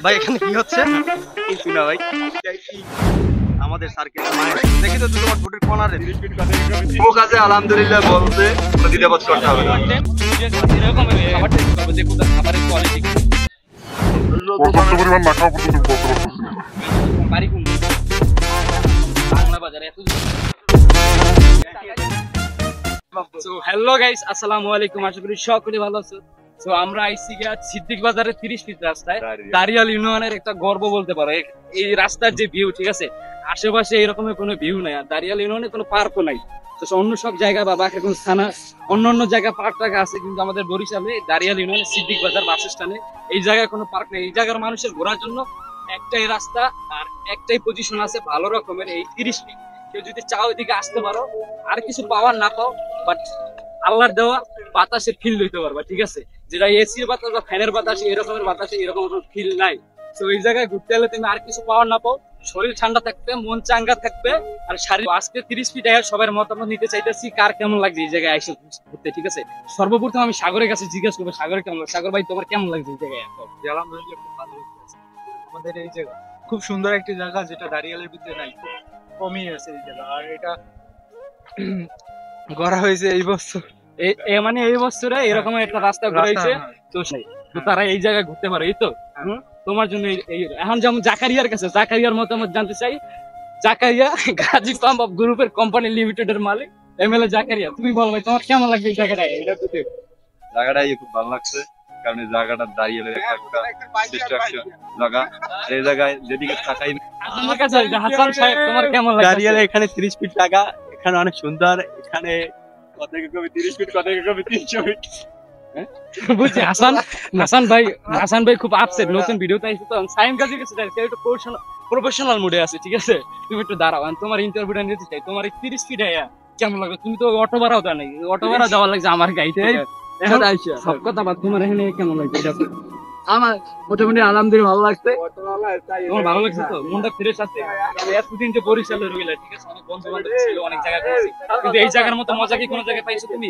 ভাই এখানে কি হচ্ছে? কিছু না ভাই, আমাদের সার্কেল দেখি তো তোমার ফুটের কর্নারে ও কাজে আলহামদুলিল্লাহ বলতে কোনো দ্বিধাবোধ করতে হবে না। এরকম খাবার টেস্ট করবো, দেখো খাবারের কোয়ালিটি পর্যাপ্ত পরিমাণ না খাওয়া পর্যন্ত বলতে পারতেছি না। বাড়ি কোন বাংলা বাজারে এত হ্যালো গাইস, আসসালামু আলাইকুম। আশা করি সকলে ভালো আছো। তো আমরা আইছি গিয়া সিদ্দিক বাজারের 30 ফিট রাস্তায় দারিয়াল ইউনিয়নের একটা গর্ব বলতে পারো। এই রাস্তার যে ভিউ, ঠিক আছে, আশেপাশে এরকমের কোনো ভিউ নাই। আর দারিয়াল ইউনিয়নে কোনো পার্কও নাই। তো অন্য সব জায়গা বা বাকি কোন স্থানে অন্য জায়গায় পার্ক টাকা আছে, কিন্তু আমাদের বরিশালে দারিয়াল ইউনিয়নের সিদ্দিক বাজার বাস স্ট্যান্ডে এই জায়গায় কোনো পার্ক নেই। এই জায়গার মানুষের ঘোরার জন্য একটাই রাস্তা আর একটাই পজিশন আছে ভালো রকমের, এই 30 ফিট। কেউ যদি চাও এদিকে আসতে পারো, আর কিছু পাওয়ার না পাও, বাট আল্লাহর দেওয়া বাতাসের ফিল লইতে পারবা, ঠিক আছে। যেটা এসির বাতাস বা ফ্যানের বাতাসে এরকমের বাতাসে এরকম ফিল নাই। তো এই জায়গায় ঘুরতে গেলে তুমি আর কিছু পাওয়ার না পাও, শরীর ঠান্ডা থাকবে, মন চাঙ্গা থাকবে। আর শারীরিক আজকে 30 ফিট আয়ার সবার মতামত নিতে চাইতেছি, কার কেমন লাগছে এই জায়গায় এসে ঘুরতে, ঠিক আছে। সর্বপ্রথম আমি সাগরের কাছে জিজ্ঞেস করবো, সাগর কেমন লাগে? সাগর ভাই, তোমার কেমন লাগছে এই জায়গায়? আলহামদুলিল্লাহ খুব ভালো লাগছে। আমাদের এই জায়গা খুব সুন্দর একটি জায়গা, যেটা দারিয়ালের ভিতরে নাই, কমই আছে এই জায়গা। আর এটা গড়া হয়েছে এই বছর, মানে এই বছরে এরকম একটা রাস্তা ঘুরাইছে। তো তারা এই জায়গায় ঘুরতে পারে, এই তো তোমার জন্য। এখন যেমন জাকারিয়ার কাছে, জাকারিয়ার মতামত জানতে চাই। জাকারিয়া গাজী পাম্প অফ গ্রুপের কোম্পানি লিমিটেডের মালিক এমএলএ জাকারিয়া, তুমি বল ভাই, তোমার কেমন লাগবে এই জায়গাটা? জায়গাটাই খুব ভালো লাগছে, কারণ এই জায়গাটা দাঁড়িয়ে একটা ডিস্ট্রাকশন জায়গা। এই জায়গায় যেদিকে তাকাই আমার কাছে হাসান সাহেব, তোমার কেমন লাগছে? দাঁড়িয়ে এখানে 30 ফিট জায়গা, এখানে অনেক সুন্দর। এখানে কত কবি 30 ফিট, কত কবি 300 ফিট। বুঝছি হাসান ভাই খুব আপসেট, নতুন ভিডিওতে আইছে তো। সাইম গাজীর কাছে একটু প্রফেশনাল মুডে আছে, ঠিক আছে। তুমি একটু দাঁড়াও, তোমার ইন্টারভিউটা নিতে চাই। তোমার এই 30 ফিট আয়া কেমন লাগবে? তুমি তো অটো ভাড়াও দেওয়া নাই, অটো ভাড়া দেওয়া লাগছে আমার গাড়িতে। সব কথা বাদ, তোমার এখানে কেমন লাগছে? আমার মোটামুটি আলহামদুলিল্লাহ ভালো লাগছে। তোমার ভালো লাগছে তো? মনটা ফ্রেশ আছে? এতদিন যে বরিশালে রইলা, ঠিক আছে, অনেক বন্ধু বান্ধব ছিল, অনেক জায়গায় গেছি, কিন্তু এই জায়গার মতো মজা কি কোনো জায়গায় পাইছো তুমি?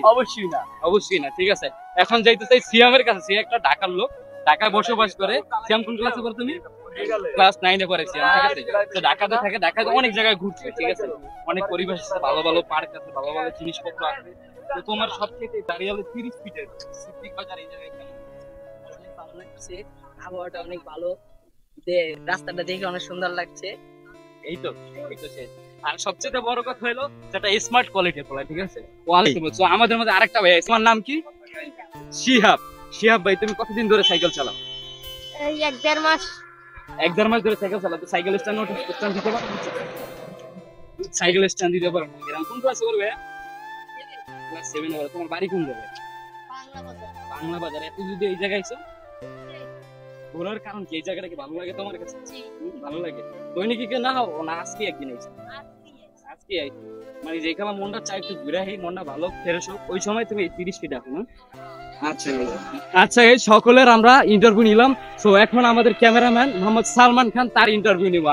অবশ্যই না, ঠিক আছে। এখন যাইতে চাই সিয়ামের কাছে। সে একটা ঢাকার লোক, ঢাকায় বসবাস করে। সিয়াম কোন ক্লাসে পড়ো তুমি? ক্লাস 9 এ পড়ে সিয়াম, ঠিক আছে। তো ঢাকাতে থাকে, ঢাকাতে অনেক জায়গায় ঘুরছে, ঠিক আছে। অনেক পরিবেশ আছে, ভালো ভালো পার্ক আছে, ভালো ভালো জিনিসপত্র আছে। তো তোমার সবথেকে দাঁড়িয়ে 30 ফিটের সিদ্দিক বাজার এই জায়গায় ভালো লাগছে, আবহাওয়াটা অনেক ভালো, রাস্তাটা দেখে অনেক সুন্দর লাগছে। এই তো সে। আর সবচেয়ে বড় কথা হলো যেটা স্মার্ট কোয়ালিটির বলা, ঠিক আছে। কোয়ালিটি বলছো। আমাদের মধ্যে আরেকটা ভাই, তোমার নাম কি? শিহাব ভাই, তুমি কতদিন ধরে সাইকেল চালাও? এই 1-1.5 মাস। 1-1.5 মাস ধরে সাইকেল চালাও। তো সাইকেল স্ট্যান্ড দিতে পারো? সাইকেল স্ট্যান্ড দিতে পারো? এরকম কোন ক্লাসে করবে? ক্লাস 7 এ। তোমার বাড়ি কোন জায়গায়? বাংলা বাজার। এত যদি এই জায়গায় আইছো, ঘোরার কারণ কি? এই জায়গাটা কি ভালো লাগে তোমার কাছে? ভালো লাগে। দৈনিক কি না হও না? আজকে একদিন আইছো? আজকে আইছো মানে যেখানে মনটা চাই একটু ঘুরে আসি, মনটা ভালো ফ্রেশ হোক, ওই সময় তুমি 30 ফিট আসো না? আচ্ছা, এই সকলের আমরা ইন্টারভিউ নিলাম। তো এখন আমাদের ক্যামেরাম্যান মোহাম্মদ সালমান খান, তার ইন্টারভিউ নিব।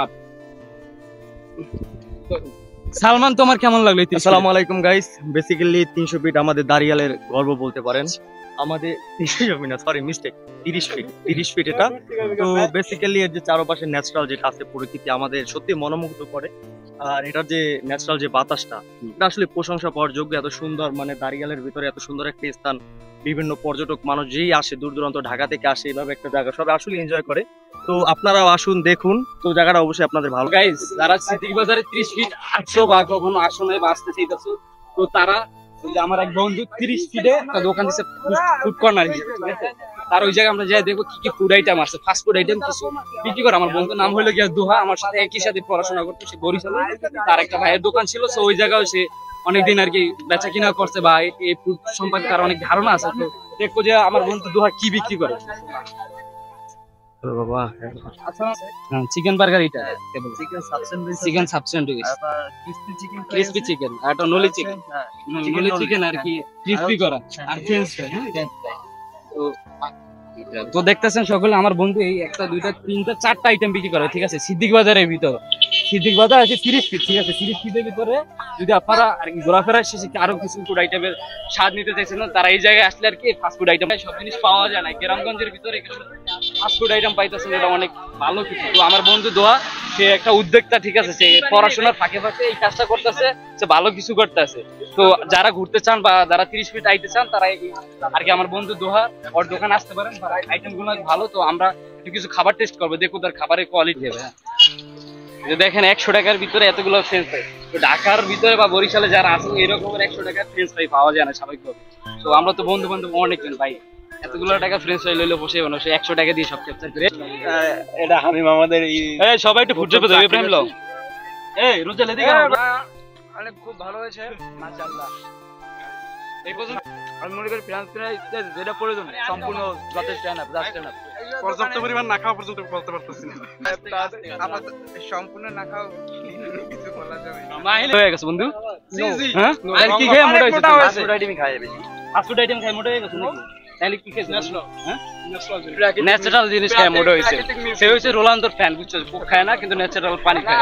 সালমান, তোমার কেমন লাগলো? আসসালামু আলাইকুম গাইস। বেসিক্যালি 300 ফিট আমাদের দাঁড়িয়ালের গর্ব বলতে পারেন। আমাদের 300 ফিট না, সরি মিস্টেক, 30 ফিট এটা। তো বেসিক্যালি এর যে চারপাশে ন্যাচারাল যেটা আছে, প্রকৃতি আমাদের সত্যি মনোমুগ্ধ করে। আর এটার যে ন্যাচারাল যে বাতাসটা, এটা আসলে প্রশংসা পাওয়ার যোগ্য। এত সুন্দর, মানে দাঁড়িয়ালের ভিতরে এত সুন্দর একটা স্থান, বিভিন্ন পর্যটক মানুষ যেই আসে, দূর দূরান্ত ঢাকা থেকে আসে, এইভাবে একটা জায়গা সবাই আসলে এনজয় করে। তো আপনারাও আসুন, দেখুন। তো জায়গাটা অবশ্যই আপনাদের ভালো। গাইস, যারা সিদ্দিক বাজারে 30 ফিট আসছো বা কখনো আসো নাই বা আসতে চাইতেছো, তো তারা, আমার এক বন্ধু 30 ফিটে একটা দোকান দিচ্ছে, ফুড কর্নার, ঠিক আছে। তার ওই জায়গায় আমরা যাই দেখবো কি কি ফুড আইটেম আছে, ফাস্ট ফুড আইটেম কিছু বিক্রি করে। আমার বন্ধুর নাম হলো গিয়া দুহা, আমার সাথে একই সাথে পড়াশোনা করতো, সে বরিশালে। তার একটা ভাইয়ের দোকান ছিল, তো ওই জায়গায় সে অনেকদিন আর কি বেচা কিনা করছে, বা এই ফুড সম্পর্কে তার অনেক ধারণা আছে। তো দেখবো যে আমার বন্ধু দুহা কি বিক্রি করে। বাবা, চিকেন বার্গার, এটা চিকেন সাবস্টেন্ট, ক্রিসপি চিকেন, আর একটা নলি চিকেন আর কি ক্রিসপি করা, আর ফ্রেঞ্চ ফ্রাই। তো দেখতেছেন সকলে, আমার বন্ধু এই 1, 2, 3, 4টা আইটেম বিক্রি করে, ঠিক আছে, সিদ্দিক বাজারের ভিতর। সিদ্দিক বাজার আছে 30 ফিট, ঠিক আছে? 30 ফিটের ভিতরে যদি আপনারা আর কি ঘোরাফেরা শেষে আরো কিছু ফুড আইটেমের স্বাদ নিতে চাইছেন তারা এই জায়গায় আসলে আর কি ফাস্ট ফুড আইটেম সব জিনিস পাওয়া যায় না। গ্রামগঞ্জের ভিতরে ফাস্ট ফুড আইটেম পাইতেছেন, এটা অনেক ভালো কিছু। তো আমার বন্ধু দোয়া, সে একটা উদ্যোক্তা, ঠিক আছে? সে পড়াশোনার ফাঁকে ফাঁকে এই কাজটা করতেছে, সে ভালো কিছু করতেছে। তো যারা ঘুরতে চান বা যারা 30 ফিট আইতে চান তারা আর কি আমার বন্ধু দোহা ওর দোকানে আসতে পারেন। আইটেম গুলো ভালো। তো আমরা একটু কিছু খাবার টেস্ট করবো, দেখো তার খাবারের কোয়ালিটি হবে। যে দেখেন 100 টাকার ভিতরে এতগুলো ফ্রেঞ্চ ফ্রাই। তো ঢাকার ভিতরে বা বরিশালে যারা আছেন এরকমের 100 টাকার ফ্রেঞ্চ ফ্রাই পাওয়া যায় না স্বাভাবিকভাবে। তো আমরা তো বন্ধু বান্ধব অনেকজন ভাই, এতগুলো টাকা ফ্রেঞ্চ ফ্রাই লইলে বসে বানো, সে 100 টাকা দিয়ে সব ক্যাপচার করে। এটা হামিম আমাদের এই সবাই একটু ফুটে পেতে ইব্রাহিম লো, এই রোজা লেদি কেন? অনেক খুব ভালো হয়েছে মাশাআল্লাহ। এই পর্যন্ত আমি মনে করি ফ্রেঞ্চ ফ্রাই যেটা প্রয়োজন সম্পূর্ণ যথেষ্ট না, জাস্ট না। পর্যাপ্ত পরিমাণ না খাওয়া পর্যন্ত বলতে পারতেছি না। সম্পূর্ণ না খাও কিছু বলা যাবে না। মাইল হয়ে গেছে বন্ধু। হ্যাঁ আর কি খেয়ে মোটা হয়েছে? ফাস্ট ফুড আইটেমই খায় বেশি। ফাস্ট ফুড আইটেম খাই মোটা হয়ে গেছে নাকি? তাহলে কি খেয়েছে? হ্যাঁ ন্যাচারাল জিনিস খায় মোটা হয়েছে। সে হচ্ছে রোলান্দর ফ্যান, বুঝছো? কোক খায় না কিন্তু ন্যাচারাল পানি খায়।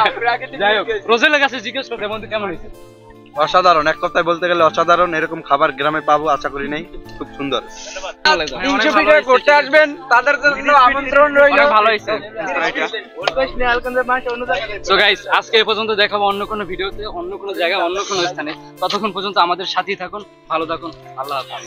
যাই হোক, রোজেলের কাছে জিজ্ঞেস করতে বন্ধু কেমন হয়েছে? অসাধারণ, এক কথায় বলতে গেলে অসাধারণ। এরকম খাবার গ্রামে পাবো আশা করি নাই, খুব সুন্দর। 300 ফিটে ঘুরতে আসবেন তাদের জন্য আমন্ত্রণ রইল। ভালো হয়েছে। সো গাইস, আজকে এই পর্যন্ত দেখাবো অন্য কোনো ভিডিওতে, অন্য কোনো জায়গায়, অন্য কোনো স্থানে। ততক্ষণ পর্যন্ত আমাদের সাথেই থাকুন, ভালো থাকুন। আল্লাহ হাফেজ।